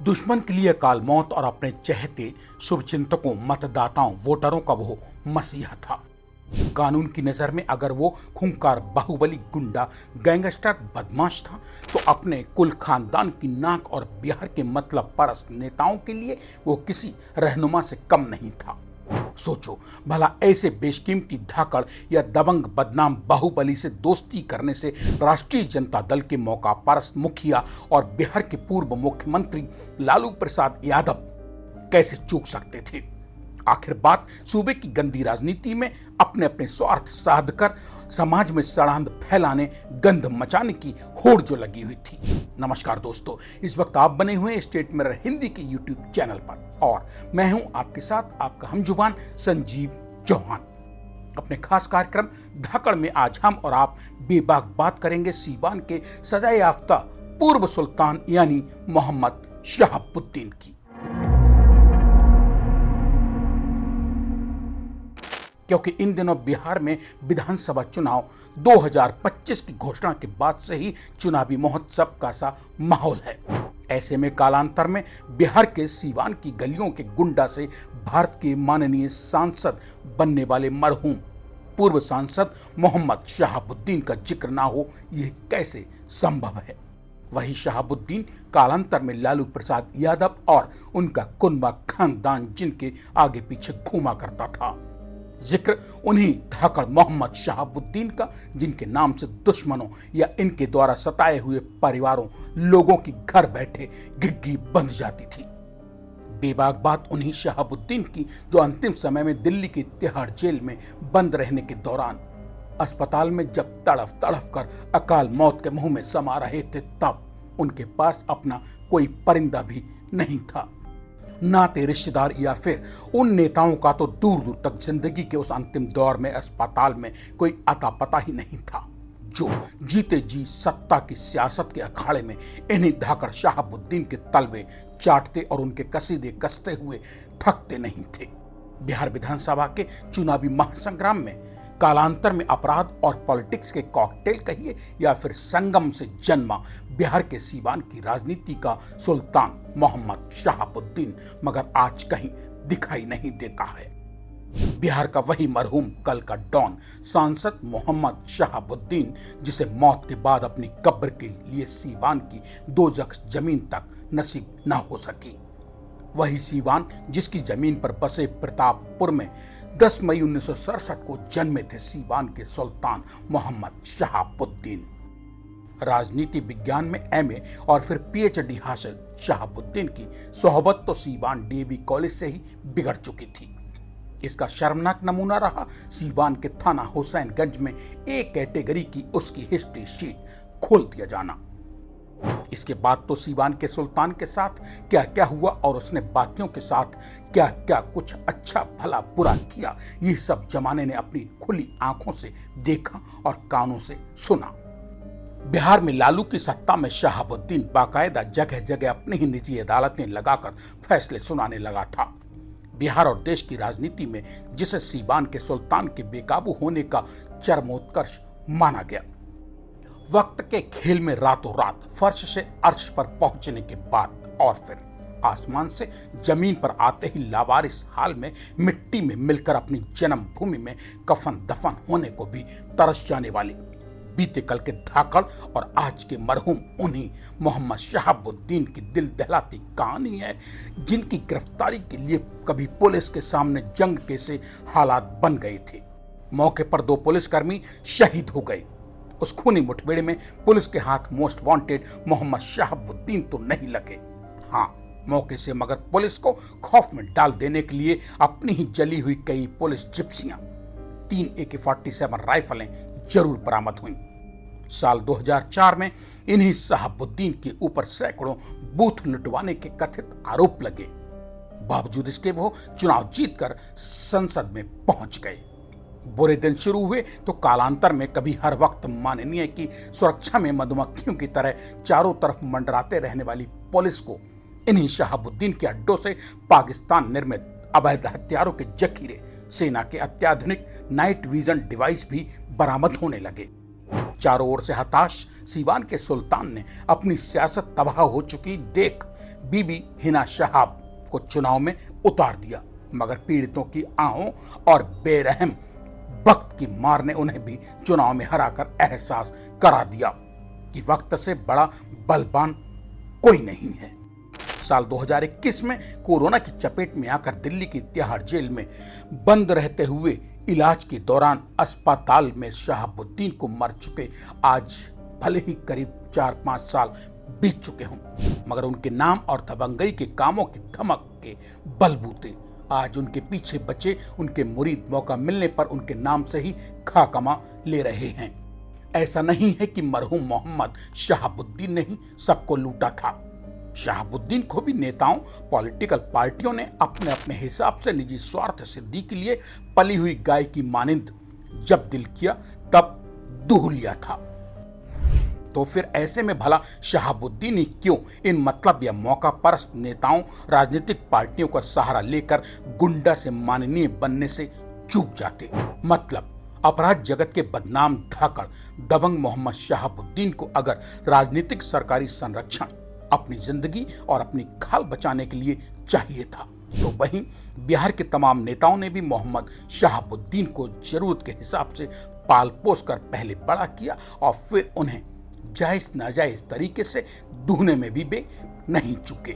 दुश्मन के लिए अकाल मौत और अपने चहेते शुभचिंतकों, मतदाताओं, वोटरों का वो मसीहा था। कानून की नजर में अगर वो खूंखार, बाहुबली, गुंडा, गैंगस्टर, बदमाश था तो अपने कुल खानदान की नाक और बिहार के मतलब परस्त नेताओं के लिए वो किसी रहनुमा से कम नहीं था। सोचो भला, ऐसे बेशकीमती धाकड़ या दबंग बदनाम बाहुबली से दोस्ती करने से राष्ट्रीय जनता दल के मौका परस्त मुखिया और बिहार के पूर्व मुख्यमंत्री लालू प्रसाद यादव कैसे चूक सकते थे। आखिर बात सूबे की गंदी राजनीति में अपने अपने स्वार्थ साध कर समाज में सड़ांध फैलाने, गंध मचाने की होड़ जो लगी हुई थी। नमस्कार दोस्तों, इस वक्त आप बने हुए स्टेट मिरर हिंदी के यूट्यूब चैनल पर और मैं हूं आपके साथ आपका हमजुबान संजीव चौहान। अपने खास कार्यक्रम धाकड़ में आज हम और आप बेबाक बात करेंगे सीवान के सजा याफ्ता पूर्व सुल्तान यानी मोहम्मद शहाबुद्दीन की। क्योंकि इन दिनों बिहार में विधानसभा चुनाव 2025 की घोषणा के बाद से ही चुनावी महोत्सव का सा माहौल है। ऐसे में कालांतर में बिहार के सीवान की गलियों के गुंडा से भारत के माननीय सांसद बनने वाले मरहूम पूर्व सांसद मोहम्मद शहाबुद्दीन का जिक्र ना हो, यह कैसे संभव है। वही शहाबुद्दीन कालांतर में लालू प्रसाद यादव और उनका कुनबा खानदान जिनके आगे पीछे घूमा करता था। जिक्र उन्हीं धाकड़ मोहम्मद शहाबुद्दीन का जिनके नाम से दुश्मनों या इनके द्वारा सताए हुए परिवारों, लोगों की घर बैठे घिग्गी बंध जाती थी। बेबाक बात उन्हीं शहाबुद्दीन की जो अंतिम समय में दिल्ली की तिहाड़ जेल में बंद रहने के दौरान अस्पताल में जब तड़फ तड़फ कर अकाल मौत के मुंह में समा रहे थे, तब उनके पास अपना कोई परिंदा भी नहीं था। नाते रिश्तेदार या फिर उन नेताओं का तो दूर दूर तक जिंदगी के उस अंतिम दौर में अस्पताल में कोई अता पता ही नहीं था, जो जीते जी सत्ता की सियासत के अखाड़े में इन्हीं धाकड़ शहाबुद्दीन के तलवे चाटते और उनके कसीदे कसते हुए थकते नहीं थे। बिहार विधानसभा के चुनावी महासंग्राम में कालांतर में अपराध और पॉलिटिक्स के कॉकटेल कहिए या फिर संगम से जन्मा बिहार के सीवान की राजनीति का सुल्तान मोहम्मद शहाबुद्दीन मगर आज कहीं दिखाई नहीं देता है। बिहार का वही मरहूम कल का डॉन सांसद मोहम्मद शहाबुद्दीन, जिसे मौत के बाद अपनी कब्र के लिए सीवान की 2 गज जमीन तक नसीब न हो सकी। वही सीवान जिसकी जमीन पर बसे प्रतापपुर में 10 मई 1967 को जन्मे थे सीवान के सुल्तान मोहम्मद शहाबुद्दीन। राजनीति विज्ञान में एमए और फिर पीएचडी हासिल शहाबुद्दीन की सोहबत तो सीवान डीएवी कॉलेज से ही बिगड़ चुकी थी। इसका शर्मनाक नमूना रहा सीवान के थाना हुसैनगंज में ए कैटेगरी की उसकी हिस्ट्री शीट खोल दिया जाना। इसके बाद तो सीवान के सुल्तान के साथ क्या क्या हुआ और उसने बाकियों के साथ क्या क्या कुछ अच्छा भला बुरा किया, ये सब जमाने ने अपनी खुली आंखों से देखा और कानों से सुना। बिहार में लालू की सत्ता में शहाबुद्दीन बाकायदा जगह जगह अपनी ही निजी अदालतें लगाकर फैसले सुनाने लगा था। बिहार और देश की राजनीति में जिसे सीवान के सुल्तान के बेकाबू होने का चरमोत्कर्ष माना गया। वक्त के खेल में रातों रात फर्श से अर्श पर पहुंचने के बाद और फिर आसमान से जमीन पर आते ही लावारिस हाल में मिट्टी में मिलकर अपनी जन्मभूमि में कफन दफन होने को भी तरस जाने वाली बीते कल के धाकड़ और आज के मरहूम उन्हीं मोहम्मद शहाबुद्दीन की दिल दहलाती कहानी है, जिनकी गिरफ्तारी के लिए कभी पुलिस के सामने जंग के से हालात बन गए थे। मौके पर 2 पुलिसकर्मी शहीद हो गए। उस खूनी मुठभेड़ में पुलिस के हाथ मोस्ट वांटेड मोहम्मद शहाबुद्दीन तो नहीं लगे। हाँ, मौके से मगर पुलिस को खौफ में डाल देने के लिए अपनी ही जली हुई कई पुलिस जिप्सियां, 3 AK-47 राइफलें जरूर बरामद हुई। साल 2004 में इन्हीं शहाबुद्दीन के ऊपर सैकड़ों बूथ लुटवाने के कथित आरोप लगे। बावजूद इसके वो चुनाव जीतकर संसद में पहुंच गए। बुरे दिन शुरू हुए तो कालांतर में कभी हर वक्त माननीय की सुरक्षा में मधुमक्खियों की तरह चारों तरफ मंडराते रहने वाली पुलिस को इन्हीं शहाबुद्दीन के अड्डों से पाकिस्तान निर्मित अवैध हथियारों के जखीरे, सेना के अत्याधुनिक नाइट विजन डिवाइस भी बरामद होने लगे। चारों ओर से हताश सीवान के सुल्तान ने अपनी सियासत तबाह हो चुकी देख बीबी हिना शहाब को चुनाव में उतार दिया, मगर पीड़ितों की आहों और बेरहम वक्त की मार ने उन्हें भी चुनाव में हराकर एहसास करा दिया कि वक्त से बड़ा बलवान कोई नहीं है। साल 2021 में कोरोना की चपेट में आकर दिल्ली की तिहाड़ जेल में बंद रहते हुए इलाज के दौरान अस्पताल में शहाबुद्दीन को मर चुके आज भले ही करीब 4-5 साल बीत चुके हों, मगर उनके नाम और दबंगई के कामों की धमक के बलबूते आज उनके पीछे बचे उनके मुरीद मौका मिलने पर उनके नाम से ही खाकमा ले रहे हैं। ऐसा नहीं है कि मरहूम मोहम्मद शहाबुद्दीन ने ही सबको लूटा था। शहाबुद्दीन को भी नेताओं, पॉलिटिकल पार्टियों ने अपने अपने हिसाब से निजी स्वार्थ सिद्धि के लिए पली हुई गाय की मानिंद जब दिल किया तब दूह लिया था। तो फिर ऐसे में भला शहाबुद्दीन ही क्यों इन मतलब या मौका परस्त नेताओं, राजनीतिक पार्टियों का सहारा लेकर गुंडा से माननीय बनने से चूक जाते। मतलब अपराध जगत के बदनाम धाकड़ दबंग मोहम्मद शहाबुद्दीन को अगर राजनीतिक सरकारी संरक्षण अपनी जिंदगी और अपनी खाल बचाने के लिए चाहिए था, तो वहीं बिहार के तमाम नेताओं ने भी मोहम्मद शहाबुद्दीन को जरूरत के हिसाब से पाल पोस कर पहले बड़ा किया और फिर उन्हें जायज नाजायज तरीके से दूहने में भी वे नहीं चुके।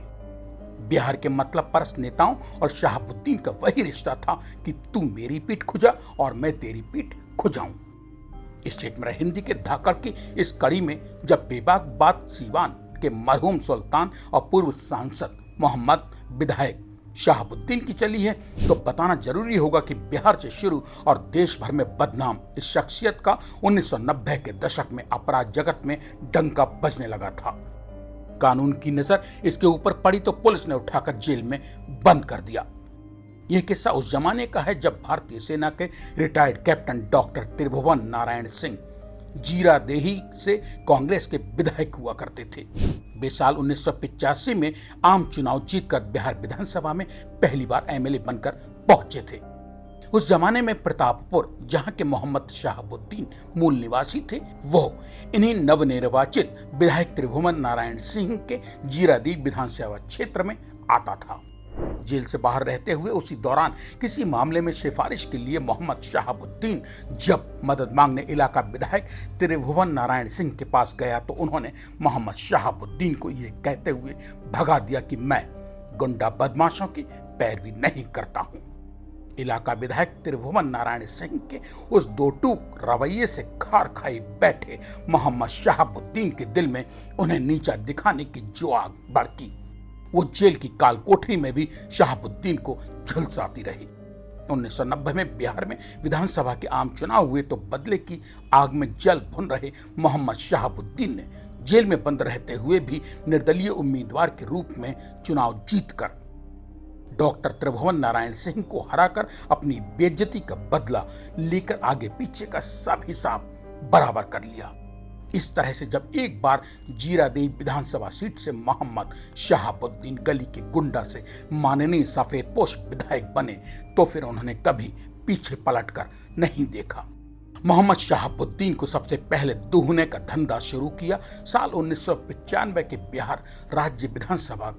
बिहार के मतलब परस्त नेताओं और शहाबुद्दीन का वही रिश्ता था कि तू मेरी पीठ खुजा और मैं तेरी पीठ खुजाऊं। स्टेट में हिंदी के धाकड़ की इस कड़ी में जब बेबाक बात सीवान के मरहूम सुल्तान और पूर्व सांसद मोहम्मद विधायक शहाबुद्दीन की चली है, तो बताना जरूरी होगा कि बिहार से शुरू और देश भर में बदनाम इस शख्सियत का 1990 के दशक में अपराध जगत में डंका बजने लगा था। कानून की नजर इसके ऊपर पड़ी तो पुलिस ने उठाकर जेल में बंद कर दिया। यह किस्सा उस जमाने का है जब भारतीय सेना के रिटायर्ड कैप्टन डॉक्टर त्रिभुवन नारायण सिंह जीरादेही से कांग्रेस के विधायक हुआ करते थे। वे साल 1985 में आम चुनाव जीतकर बिहार विधानसभा में पहली बार एमएलए बनकर पहुंचे थे। उस जमाने में प्रतापपुर, जहां के मोहम्मद शहाबुद्दीन मूल निवासी थे, वो इन्हीं नवनिर्वाचित विधायक त्रिभुवन नारायण सिंह के जीरादेही विधानसभा क्षेत्र में आता था। जेल से बाहर रहते हुए उसी दौरान किसी मामले में सिफारिश के लिए मोहम्मद शहाबुद्दीन जब मदद मांगने इलाका विधायक त्रिभुवन नारायण सिंह के पास गया तो उन्होंने मोहम्मद शहाबुद्दीन को यह कहते हुए भगा दिया कि मैं गुंडा बदमाशों की पैरवी नहीं करता हूं। इलाका विधायक त्रिभुवन नारायण सिंह के उस दो टूक रवैये से खार खाई बैठे मोहम्मद शहाबुद्दीन के दिल में उन्हें नीचा दिखाने की जो आग भड़की, वो जेल की काल कोठरी में भी शहाबुद्दीन को झुलसाती रही। 1990 में बिहार में विधानसभा के आम चुनाव हुए तो बदले की आग में जल भुन रहे मोहम्मद शहाबुद्दीन ने जेल में बंद रहते हुए भी निर्दलीय उम्मीदवार के रूप में चुनाव जीतकर डॉक्टर त्रिभुवन नारायण सिंह को हराकर अपनी बेइज्जती का बदला लेकर आगे पीछे का सब हिसाब बराबर कर लिया। इस तरह से जब एक बार जीरादेही विधानसभा सीट से मोहम्मद शहाबुद्दीन गली के गुंडा से माननीय सफेदपोश विधायक बने तो फिर उन्होंने कभी पीछे पलटकर नहीं देखा। मोहम्मद शहाबुद्दीन को सबसे पहले दूहने का धंधा शुरू किया साल 1995 के बिहार राज्य विधानसभा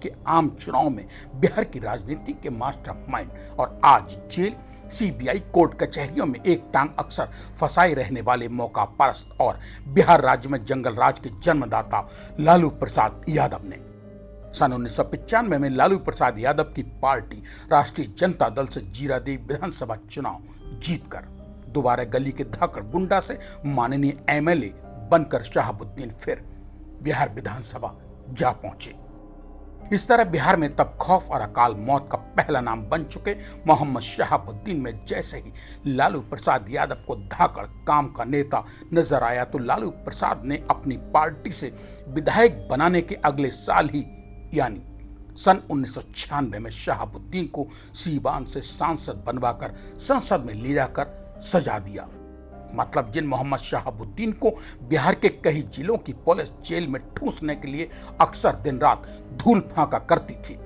के आम चुनाव में बिहार की राजनीति के मास्टरमाइंड और आज जेल, सीबीआई, कोर्ट कचहरियों में एक टांग अक्सर फंसाए रहने वाले मौका परस्त और बिहार राज्य में जंगल राज के जन्मदाता लालू प्रसाद यादव ने सन 1995 में लालू प्रसाद यादव की पार्टी राष्ट्रीय जनता दल से जीरादेही विधानसभा चुनाव जीतकर दोबारा गली के धाकड़ गुंडा से माननीय एमएलए बनकर शहाबुद्दीन फिर बिहार विधानसभा जा पहुंचे। इस तरह बिहार में तब खौफ और अकाल मौत का पहला नाम बन चुके मोहम्मद शहाबुद्दीन में जैसे ही लालू प्रसाद यादव को धाकड़ काम का नेता नजर आया तो लालू प्रसाद ने अपनी पार्टी से विधायक बनाने के अगले साल ही यानी सन 1996 में शहाबुद्दीन को सीवान से सांसद बनवाकर संसद में ले जाकर सजा दिया। मतलब जिन मोहम्मद शहाबुद्दीन को बिहार के कई जिलों की पुलिस जेल में ठूंसने के लिए अक्सर दिन रात धूल फांका करती थी,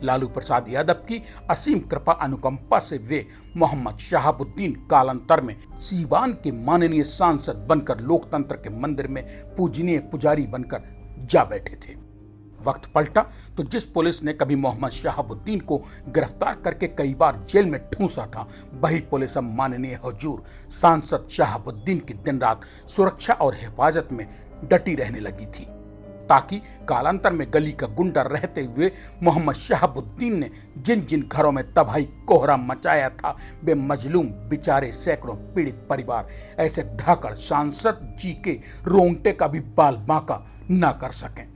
लालू प्रसाद यादव की असीम कृपा अनुकंपा से वे मोहम्मद शहाबुद्दीन कालांतर में सीवान के माननीय सांसद बनकर लोकतंत्र के मंदिर में पूजनीय पुजारी बनकर जा बैठे थे। वक्त पलटा तो जिस पुलिस ने कभी मोहम्मद शहाबुद्दीन को गिरफ्तार करके कई बार जेल में ठूंसा था, वही पुलिस अब माननीय हुजूर सांसद शहाबुद्दीन की दिन रात सुरक्षा और हिफाजत में डटी रहने लगी थी, ताकि कालांतर में गली का गुंडा रहते हुए मोहम्मद शहाबुद्दीन ने जिन जिन घरों में तबाही कोहरा मचाया था, वे मजलूम बेचारे सैकड़ों पीड़ित परिवार ऐसे धाकड़ सांसद जी के रोंगटे का भी बाल बांका न कर सकें।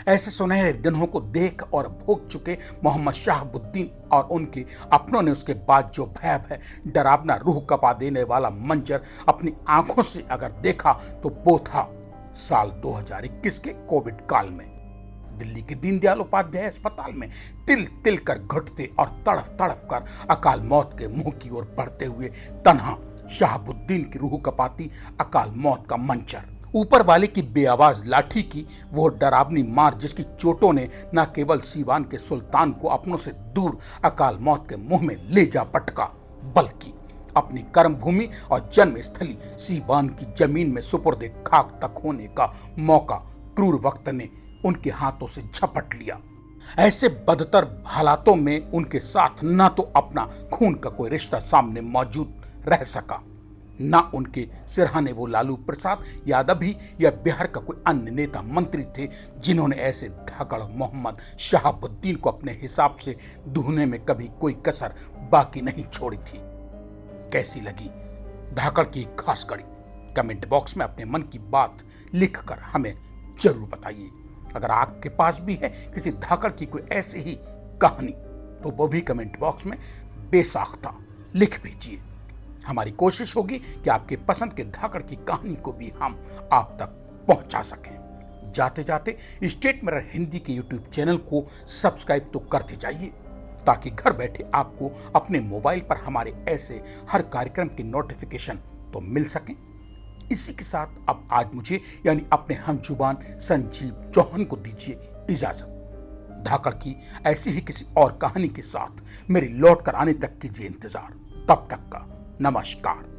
ऐसे सुनहरे दिनों को देख और भोग चुके मोहम्मद शहाबुद्दीन और उनके अपनों ने उसके बाद जो भयावह डरावना रूह कपा देने वाला मंजर अपनी आंखों से अगर देखा तो वो था साल 2021 के कोविड काल में दिल्ली के दीनदयाल उपाध्याय अस्पताल में तिल तिल कर घुटते और तड़फ तड़फ कर अकाल मौत के मुंह की ओर बढ़ते हुए तन्हा शहाबुद्दीन की रूह कपाती अकाल मौत का मंजर, ऊपर वाले की बेआवाज लाठी की वो डरावनी मार जिसकी चोटों ने न केवल सीवान के सुल्तान को अपनों से दूर अकाल मौत के मुंह में ले जा पटका, बल्कि अपनी कर्म भूमि और जन्म स्थली सीवान की जमीन में सुपुर्दे खाक तक होने का मौका क्रूर वक्त ने उनके हाथों से झपट लिया। ऐसे बदतर हालातों में उनके साथ न तो अपना खून का कोई रिश्ता सामने मौजूद रह सका, न उनके सिरहाने वो लालू प्रसाद यादव ही या बिहार का कोई अन्य नेता मंत्री थे जिन्होंने ऐसे धाकड़ मोहम्मद शहाबुद्दीन को अपने हिसाब से धोने में कभी कोई कसर बाकी नहीं छोड़ी थी। कैसी लगी धाकड़ की खास कड़ी? कमेंट बॉक्स में अपने मन की बात लिखकर हमें जरूर बताइए। अगर आपके पास भी है किसी धाकड़ की कोई ऐसी ही कहानी तो वो भी कमेंट बॉक्स में बेसाख्ता लिख भेजिए। हमारी कोशिश होगी कि आपके पसंद के धाकड़ की कहानी को भी हम आप तक पहुंचा सकें। जाते जाते स्टेट मिरर हिंदी के यूट्यूब चैनल को सब्सक्राइब तो करते जाइए ताकि घर बैठे आपको अपने मोबाइल पर हमारे ऐसे हर कार्यक्रम की नोटिफिकेशन तो मिल सके। इसी के साथ अब आज मुझे यानी अपने हमजुबान संजीव चौहान को दीजिए इजाजत। धाकड़ की ऐसी ही किसी और कहानी के साथ मेरे लौट कर आने तक कीजिए इंतजार। तब तक का नमस्कार।